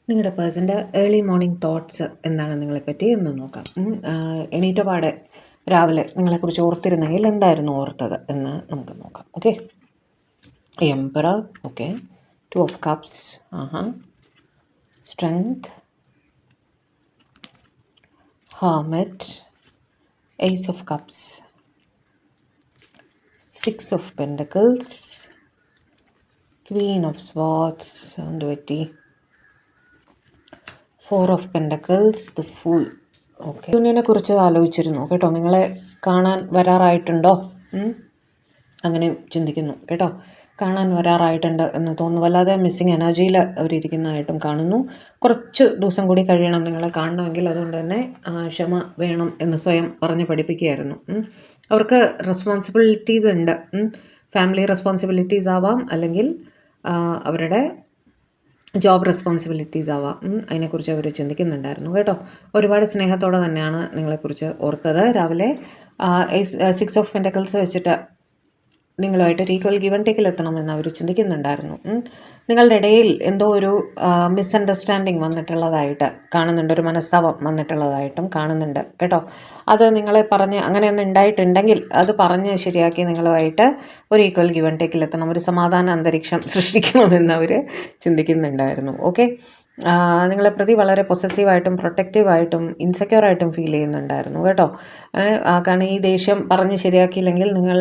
നിങ്ങളുടെ പേഴ്സൻ്റെ early morning thoughts എന്താണ് നിങ്ങളെപ്പറ്റി എന്ന് നോക്കാം. എണീറ്റ പാടെ രാവിലെ നിങ്ങളെക്കുറിച്ച് ഓർത്തിരുന്നെങ്കിൽ എന്തായിരുന്നു ഓർത്തത് എന്ന് നമുക്ക് നോക്കാം. Okay, emperor, okay, 2 of cups, strength, hermit, ace of cups, 6 of pentacles, queen of swords, and 4 of pentacles, the fool. Okay, യൂണിയനെ കുറിച്ച് ആലോചിച്ചിരുന്നു കേട്ടോ. നിങ്ങളെ കാണാൻ വരാറായിട്ടുണ്ടോ? അങ്ങനെ ചിന്തിക്കുന്നു കേട്ടോ. കാണാൻ വരാറായിട്ടുണ്ട് എന്ന് തോന്നുന്നു. വല്ലാതെ മിസ്സിങ് എനർജിയിൽ അവരിയ്ക്കുന്നതായിട്ടും കാണുന്നു. കുറച്ച് ദിവസം കൂടി കഴിയണം നിങ്ങളെ കാണണമെങ്കിൽ. അതുകൊണ്ട് തന്നെ ക്ഷമ വേണം എന്ന് സ്വയം പറഞ്ഞ് പഠിപ്പിക്കുകയായിരുന്നു. അവർക്ക് റെസ്പോൺസിബിലിറ്റീസ് ഉണ്ട്. ഫാമിലി റെസ്പോൺസിബിലിറ്റീസ് ആവാം, അല്ലെങ്കിൽ അവരുടെ ജോബ് റെസ്പോൺസിബിലിറ്റീസ് ആവാം. അതിനെക്കുറിച്ച് അവർ ചിന്തിക്കുന്നുണ്ടായിരുന്നു കേട്ടോ. ഒരുപാട് സ്നേഹത്തോടെ തന്നെയാണ് നിങ്ങളെക്കുറിച്ച് ഓർത്തത്. രാവിലെ 6 of Pentacles വെച്ചിട്ട് നിങ്ങളുമായിട്ട് ഒരു ഈക്വൽ ഗിവ് ആൻഡ് ടേക്കിൽ എത്തണമെന്ന് അവർ ചിന്തിക്കുന്നുണ്ടായിരുന്നു. നിങ്ങളുടെ ഇടയിൽ എന്തോ ഒരു മിസ്അണ്ടർസ്റ്റാൻഡിങ് വന്നിട്ടുള്ളതായിട്ട് കാണുന്നുണ്ട്, ഒരു മനസ്താപം വന്നിട്ടുള്ളതായിട്ടും കാണുന്നുണ്ട് കേട്ടോ. അത് നിങ്ങളെ പറഞ്ഞ് അങ്ങനെയൊന്നും ഉണ്ടായിട്ടുണ്ടെങ്കിൽ അത് പറഞ്ഞ് ശരിയാക്കി നിങ്ങളുമായിട്ട് ഒരു ഈക്വൽ ഗിവ് ആൻഡ് ടേക്കിൽ എത്തണം, ഒരു സമാധാന അന്തരീക്ഷം സൃഷ്ടിക്കണമെന്ന് അവർ ചിന്തിക്കുന്നുണ്ടായിരുന്നു. ഓക്കെ, നിങ്ങളെ പ്രതി വളരെ പൊസസീവായിട്ടും പ്രൊട്ടക്റ്റീവായിട്ടും ഇൻസെക്യൂറായിട്ടും ഫീൽ ചെയ്യുന്നുണ്ടായിരുന്നു കേട്ടോ. കാരണം ഈ ദേഷ്യം പറഞ്ഞ് ശരിയാക്കിയില്ലെങ്കിൽ നിങ്ങൾ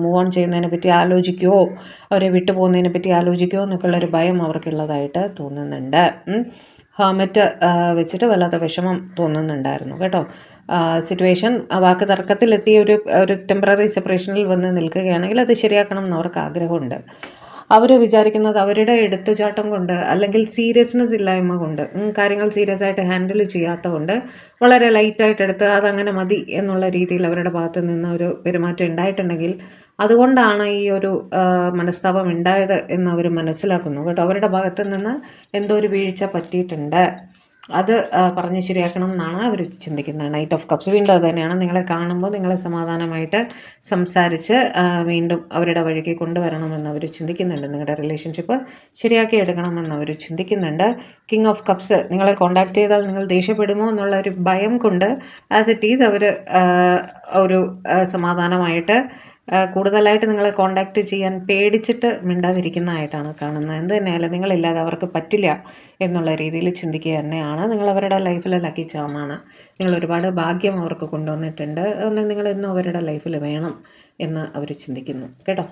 മൂവ് ഓൺ ചെയ്യുന്നതിനെ പറ്റി ആലോചിക്കുമോ, അവരെ വിട്ടു പോകുന്നതിനെ പറ്റി ആലോചിക്കുമോ എന്നൊക്കെയുള്ളൊരു ഭയം അവർക്കുള്ളതായിട്ട് തോന്നുന്നുണ്ട്. ഹെർമിറ്റ് വെച്ചിട്ട് വല്ലാത്ത വിഷമം തോന്നുന്നുണ്ടായിരുന്നു കേട്ടോ. സിറ്റുവേഷൻ വാക്ക് തർക്കത്തിലെത്തിയ ഒരു ടെമ്പററി സെപ്പറേഷനിൽ വന്ന് നിൽക്കുകയാണെങ്കിൽ അത് ശരിയാക്കണം എന്ന് അവർക്ക് ആഗ്രഹമുണ്ട്. അവർ വിചാരിക്കുന്നത് അവരുടെ എടുത്തുചാട്ടം കൊണ്ട്, അല്ലെങ്കിൽ സീരിയസ്നെസ് ഇല്ലായ്മ കൊണ്ട്, കാര്യങ്ങൾ സീരിയസ് ആയിട്ട് ഹാൻഡിൽ ചെയ്യാത്ത കൊണ്ട്, വളരെ ലൈറ്റായിട്ട് എടുത്ത് അതങ്ങനെ മതി എന്നുള്ള രീതിയിൽ അവരുടെ ഭാഗത്ത് നിന്ന് ഒരു പെരുമാറ്റം ഉണ്ടായിട്ടുണ്ടെങ്കിൽ അതുകൊണ്ടാണ് ഈ ഒരു മനസ്താപം ഉണ്ടായത് എന്ന് അവർ മനസ്സിലാക്കുന്നു കേട്ടോ. അവരുടെ ഭാഗത്ത് നിന്ന് എന്തോ ഒരു വീഴ്ച പറ്റിയിട്ടുണ്ട്, അത് പറഞ്ഞ് ശരിയാക്കണം എന്നാണ് അവർ ചിന്തിക്കുന്നത്. നൈറ്റ് ഓഫ് കപ്സ് വീണ്ടും അത് തന്നെയാണ്. നിങ്ങളെ കാണുമ്പോൾ നിങ്ങളെ സമാധാനമായിട്ട് സംസാരിച്ച് വീണ്ടും അവരുടെ വഴിക്ക് കൊണ്ടുവരണമെന്ന് അവർ ചിന്തിക്കുന്നുണ്ട്. നിങ്ങളുടെ റിലേഷൻഷിപ്പ് ശരിയാക്കി എടുക്കണമെന്ന് അവർ ചിന്തിക്കുന്നുണ്ട്. കിങ് ഓഫ് കപ്സ്, നിങ്ങളെ കോണ്ടാക്ട് ചെയ്താൽ നിങ്ങൾ ദേഷ്യപ്പെടുമോ എന്നുള്ള ഒരു ഭയം കൊണ്ട് ആസ് ഇറ്റ് ഈസ് അവർ ഒരു സമാധാനമായിട്ട് കൂടുതലായിട്ട് നിങ്ങളെ കോണ്ടാക്ട് ചെയ്യാൻ പേടിച്ചിട്ട് മിണ്ടാതിരിക്കുന്നതായിട്ടാണ് കാണുന്നത്. എന്ത് തന്നെയായാലും നിങ്ങളില്ലാതെ അവർക്ക് പറ്റില്ല എന്നുള്ള രീതിയിൽ ചിന്തിക്കുക തന്നെയാണ്. നിങ്ങൾ അവരുടെ ലൈഫിലെ ലക്കി ചാമാണ്. നിങ്ങൾ ഒരുപാട് ഭാഗ്യം അവർക്ക് കൊണ്ടുവന്നിട്ടുണ്ട്. അതുകൊണ്ട് നിങ്ങൾ എന്നും അവരുടെ ലൈഫിൽ വേണം എന്ന് അവർ ചിന്തിക്കുന്നു കേട്ടോ.